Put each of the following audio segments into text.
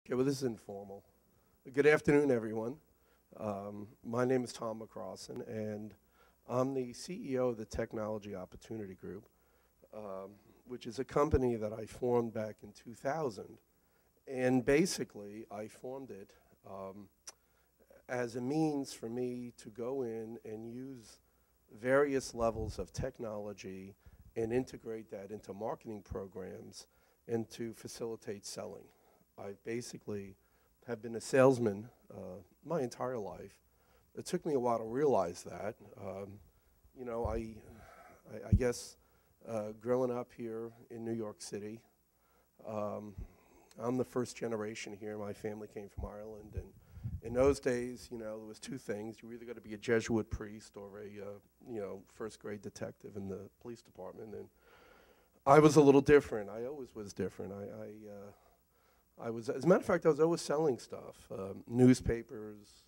Okay, well, this is informal. Good afternoon, everyone. My name is Tom Crossen, and I'm the CEO of the Technology Opportunity Group, which is a company that I formed back in 2000. And basically, I formed it as a means for me to go in and use various levels of technology and integrate that into marketing programs and to facilitate selling. I basically have been a salesman my entire life. It took me a while to realize that. I guess growing up here in New York City, I'm the first generation here. My family came from Ireland, and in those days, there was two things. You were either going to be a Jesuit priest or a first grade detective in the police department. And I was a little different. I always was different. I was, as a matter of fact, I was always selling stuff, newspapers,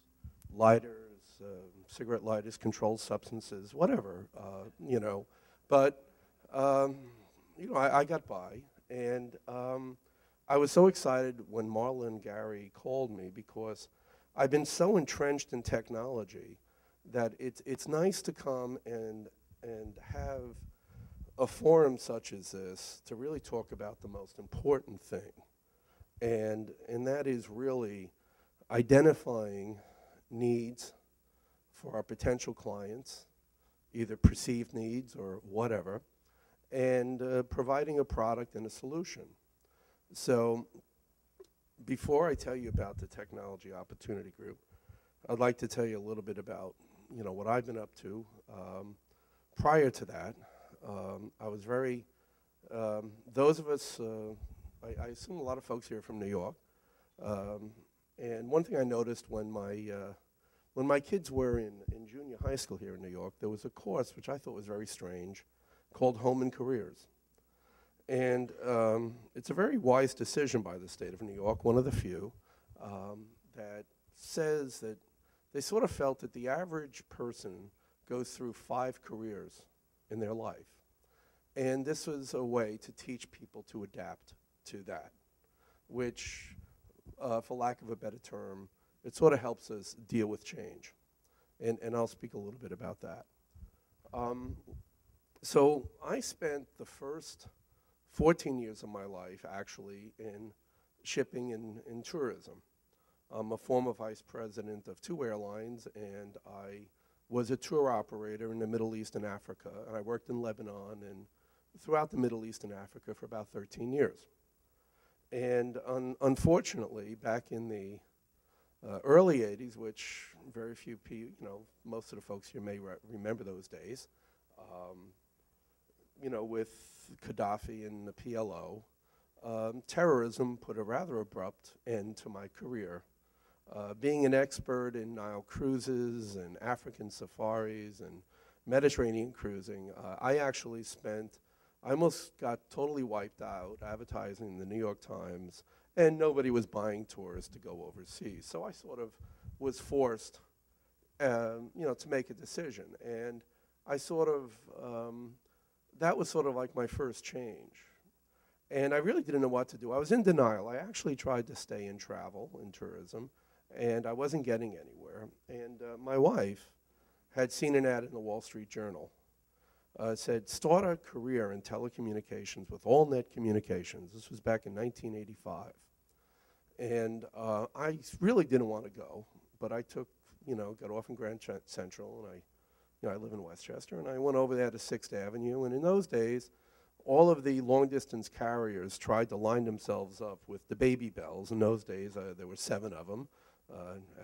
lighters, cigarette lighters, controlled substances, whatever, But, I got by, and I was so excited when Marla and Gary called me because I've been so entrenched in technology that it's nice to come and have a forum such as this to really talk about the most important thing. And that is really identifying needs for our potential clients, either perceived needs or whatever, and providing a product and a solution. So before I tell you about the Technology Opportunity Group, I'd like to tell you a little bit about what I've been up to. Prior to that, I was very, those of us, I assume a lot of folks here are from New York. And one thing I noticed when my kids were in junior high school here in New York, there was a course which I thought was very strange called Home and Careers. And it's a very wise decision by the state of New York, one of the few, that says that they sort of felt that the average person goes through 5 careers in their life. And this was a way to teach people to adapt to that, which, for lack of a better term, it sort of helps us deal with change. And I'll speak a little bit about that. So I spent the first 14 years of my life actually in shipping and tourism. I'm a former vice president of 2 airlines, and I was a tour operator in the Middle East and Africa, and I worked in Lebanon and throughout the Middle East and Africa for about 13 years. And unfortunately, back in the early 80s, which very few people, most of the folks here may remember those days, with Gaddafi and the PLO, terrorism put a rather abrupt end to my career. Being an expert in Nile cruises and African safaris and Mediterranean cruising, I almost got totally wiped out advertising in the New York Times, and nobody was buying tours to go overseas. So I sort of was forced, to make a decision. And I that was sort of like my first change. And I really didn't know what to do. I was in denial. I actually tried to stay in travel and tourism, and I wasn't getting anywhere. And my wife had seen an ad in the Wall Street Journal. Said, start a career in telecommunications with AllNet Communications. This was back in 1985. And I really didn't want to go, but I got off in Grand Central, and I live in Westchester, and I went over there to 6th Avenue, and in those days, all of the long-distance carriers tried to line themselves up with the baby bells. In those days, there were 7 of them.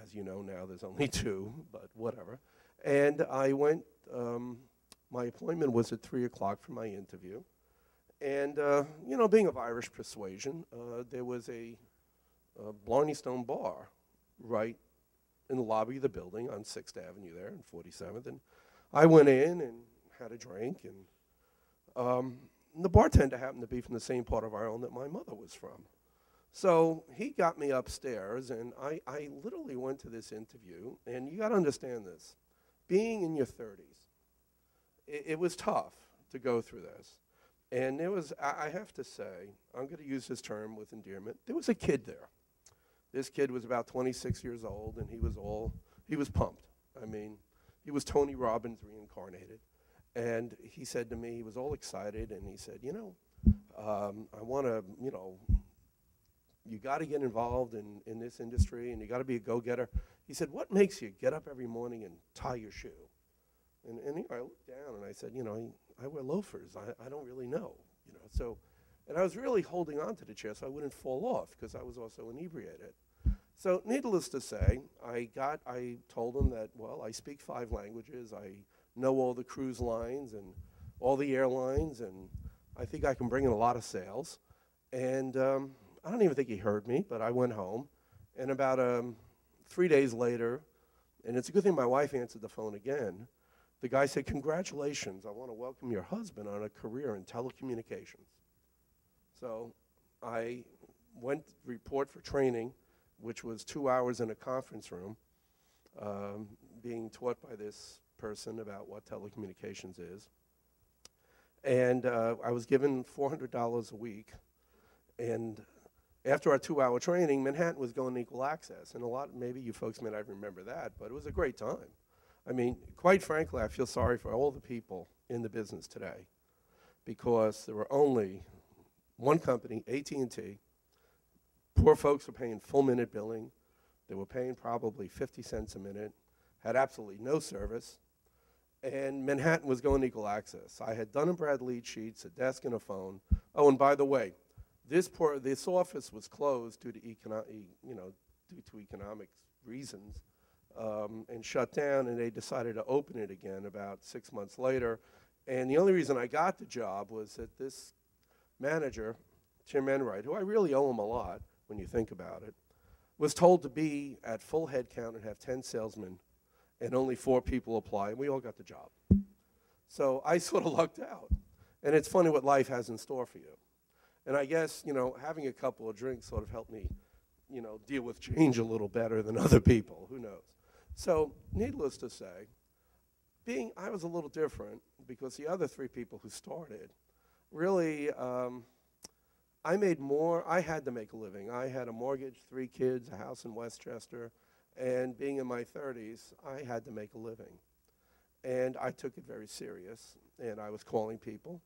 As you know now, there's only 2, but whatever. And I went, my appointment was at 3 o'clock for my interview. And, being of Irish persuasion, there was a Blarney Stone bar right in the lobby of the building on 6th Avenue there and 47th. And I went in and had a drink, and the bartender happened to be from the same part of Ireland that my mother was from. So he got me upstairs, and I literally went to this interview, and you got to understand this. Being in your 30s, it was tough to go through this. And there was, I have to say, I'm going to use this term with endearment, there was a kid there. This kid was about 26 years old, and he was pumped. I mean, he was Tony Robbins reincarnated. And he said to me, he was all excited, and he said, I want to, you got to get involved in this industry, and you got to be a go-getter. He said, what makes you get up every morning and tie your shoe? And I looked down, and I said, I wear loafers. I don't really know, So, and I was really holding on to the chair so I wouldn't fall off because I was also inebriated. So needless to say, I told him that, well, I speak 5 languages. I know all the cruise lines and all the airlines, and I think I can bring in a lot of sales. And I don't even think he heard me, but I went home. And about 3 days later, and it's a good thing my wife answered the phone again, the guy said, congratulations, I want to welcome your husband on a career in telecommunications. So I went to report for training, which was 2 hours in a conference room, being taught by this person about what telecommunications is. And I was given $400 a week. And after our 2-hour training, Manhattan was going equal access. And maybe you folks may not remember that, but it was a great time. I mean, quite frankly, I feel sorry for all the people in the business today because there were only one company, AT&T. Poor folks were paying full minute billing. They were paying probably 50 cents a minute, had absolutely no service, and Manhattan was going equal access. I had Dun & Brad lead sheets, a desk and a phone. Oh, and by the way, this office was closed due to economic reasons and shut down, and they decided to open it again about 6 months later. And the only reason I got the job was that this manager, Tim Enright, who I really owe him a lot when you think about it, was told to be at full head count and have 10 salesmen, and only 4 people apply, and we all got the job. So I sort of lucked out. And it's funny what life has in store for you. And I guess, having a couple of drinks sort of helped me, deal with change a little better than other people. Who knows? So needless to say, I was a little different because the other 3 people who started really, I made more. I had to make a living. I had a mortgage, 3 kids, a house in Westchester, and being in my 30s, I had to make a living. And I took it very serious, and I was calling people.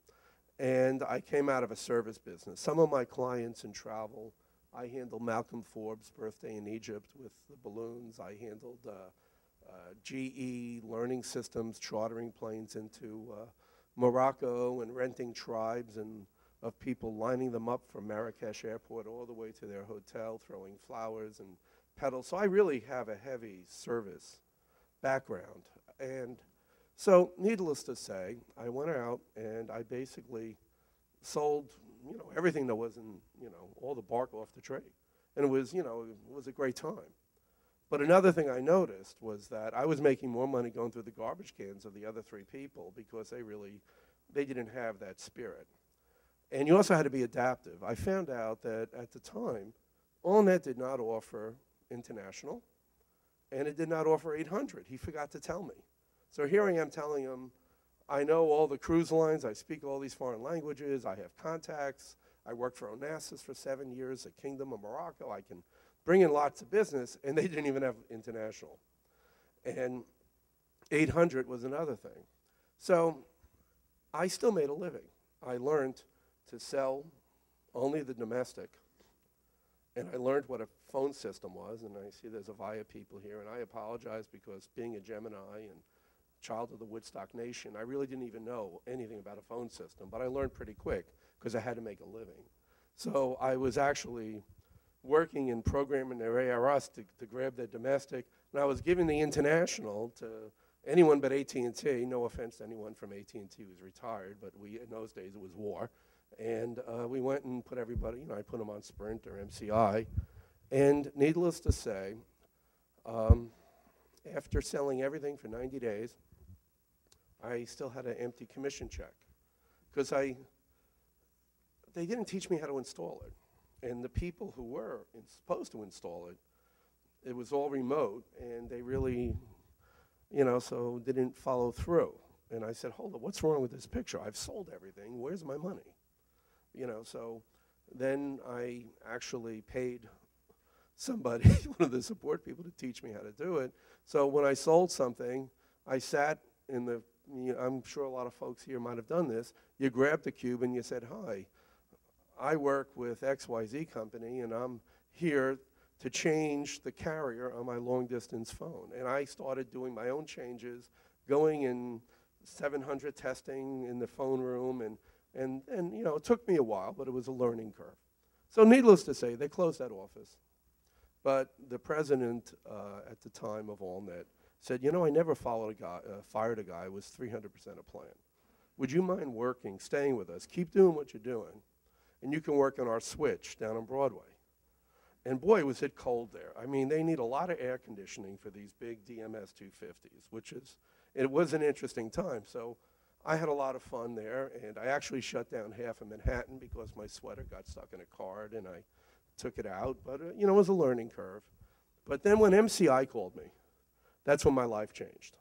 And I came out of a service business. Some of my clients in travel, I handled Malcolm Forbes' birthday in Egypt with the balloons. I handled GE Learning Systems, chartering planes into Morocco and renting tribes of people, lining them up from Marrakesh Airport all the way to their hotel, throwing flowers and petals. So I really have a heavy service background. And so needless to say, I went out and I basically sold, everything that wasn't, all the bark off the tree. And it was, it was a great time. But another thing I noticed was that I was making more money going through the garbage cans of the other 3 people because they didn't have that spirit. And you also had to be adaptive. I found out that at the time, Allnet did not offer international, and it did not offer 800. He forgot to tell me. So here I am telling him, I know all the cruise lines, I speak all these foreign languages, I have contacts, I worked for Onassis for 7 years, the Kingdom of Morocco, I can bring in lots of business, and they didn't even have international. And 800 was another thing. So I still made a living. I learned to sell only the domestic, and I learned what a phone system was, and I see there's Avaya people here, and I apologize because being a Gemini and child of the Woodstock Nation, I really didn't even know anything about a phone system, but I learned pretty quick because I had to make a living. So I was actually working in programming their ARS to grab their domestic, and I was giving the international to anyone but AT&T. No offense to anyone from AT&T who's retired, but in those days it was war. And we went and put everybody, I put them on Sprint or MCI. And needless to say, after selling everything for 90 days, I still had an empty commission check because they didn't teach me how to install it. And the people who were supposed to install it, it was all remote, and they really, so didn't follow through. And I said, hold on, what's wrong with this picture? I've sold everything. Where's my money? So then I actually paid somebody, one of the support people, to teach me how to do it. So when I sold something, I sat in the, I'm sure a lot of folks here might have done this, you grabbed the cube and you said, hi, I work with XYZ company and I'm here to change the carrier on my long distance phone. And I started doing my own changes, going in 700 testing in the phone room, and it took me a while, but it was a learning curve. So needless to say, they closed that office. But the president at the time of AllNet said, I never fired a guy who was 300% a plan. Would you mind staying with us? Keep doing what you're doing, and you can work on our switch down on Broadway. And boy, was it cold there. I mean, they need a lot of air conditioning for these big DMS 250s, it was an interesting time. So I had a lot of fun there, and I actually shut down half of Manhattan because my sweater got stuck in a card, and I took it out. But, it was a learning curve. But then when MCI called me, that's when my life changed.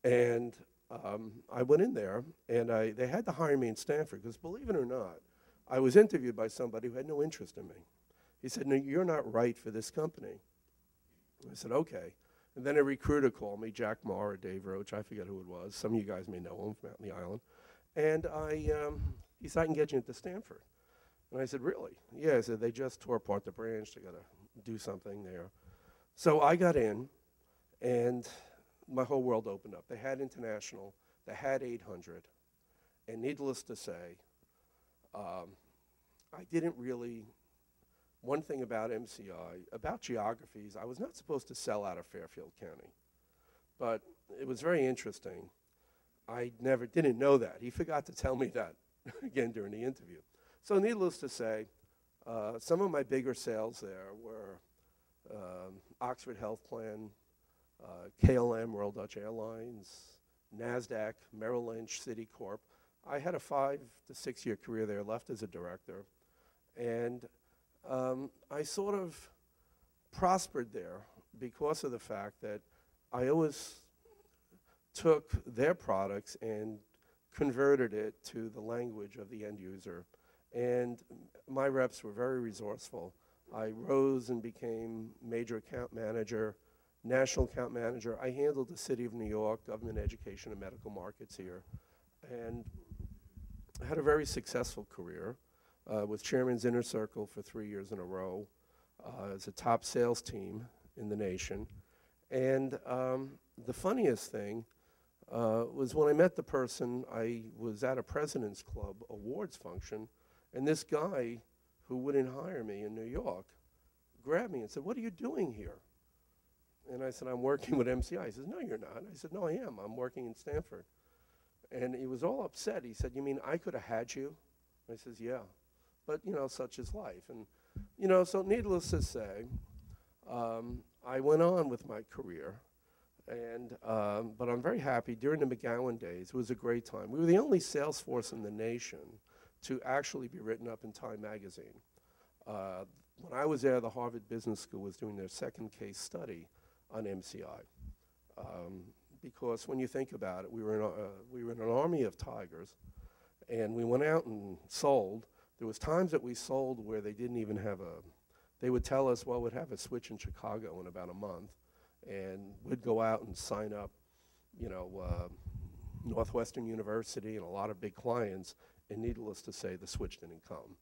And I went in there, and they had to hire me in Stanford, because believe it or not, I was interviewed by somebody who had no interest in me. He said, no, you're not right for this company. I said, okay. And then a recruiter called me, Jack Marr or Dave Roach, I forget who it was. Some of you guys may know him from out in the island. And he said, I can get you into Stanford. And I said, really? Yeah, I said, they just tore apart the branch. They got to do something there. So I got in, and my whole world opened up. They had international. They had 800. And needless to say, I didn't really, one thing about MCI, about geographies, I was not supposed to sell out of Fairfield County. But it was very interesting. I didn't know that. He forgot to tell me that again during the interview. So needless to say, some of my bigger sales there were Oxford Health Plan, KLM, Royal Dutch Airlines, NASDAQ, Merrill Lynch, Citicorp. I had a 5 to 6 year career there, left as a director. And I sort of prospered there because of the fact that I always took their products and converted it to the language of the end user. And my reps were very resourceful. I rose and became major account manager, national account manager. I handled the city of New York, government, education, and medical markets here. And I had a very successful career. Was Chairman's Inner Circle for 3 years in a row as a top sales team in the nation. And the funniest thing was when I met the person, I was at a President's Club awards function, and this guy who wouldn't hire me in New York grabbed me and said, what are you doing here? And I said, I'm working with MCI. He says, no, you're not. I said, no, I am. I'm working in Stanford. And he was all upset. He said, you mean I could have had you? I says, yeah. But, such is life. And, so needless to say, I went on with my career. And, but I'm very happy. During the McGowan days, it was a great time. We were the only sales force in the nation to actually be written up in Time magazine. When I was there, the Harvard Business School was doing their second case study on MCI. Because when you think about it, we were in an army of tigers, and we went out and sold. There was times that we sold where they didn't even have they would tell us, well, we'd have a switch in Chicago in about a month, and we'd go out and sign up, Northwestern University and a lot of big clients, and needless to say, the switch didn't come.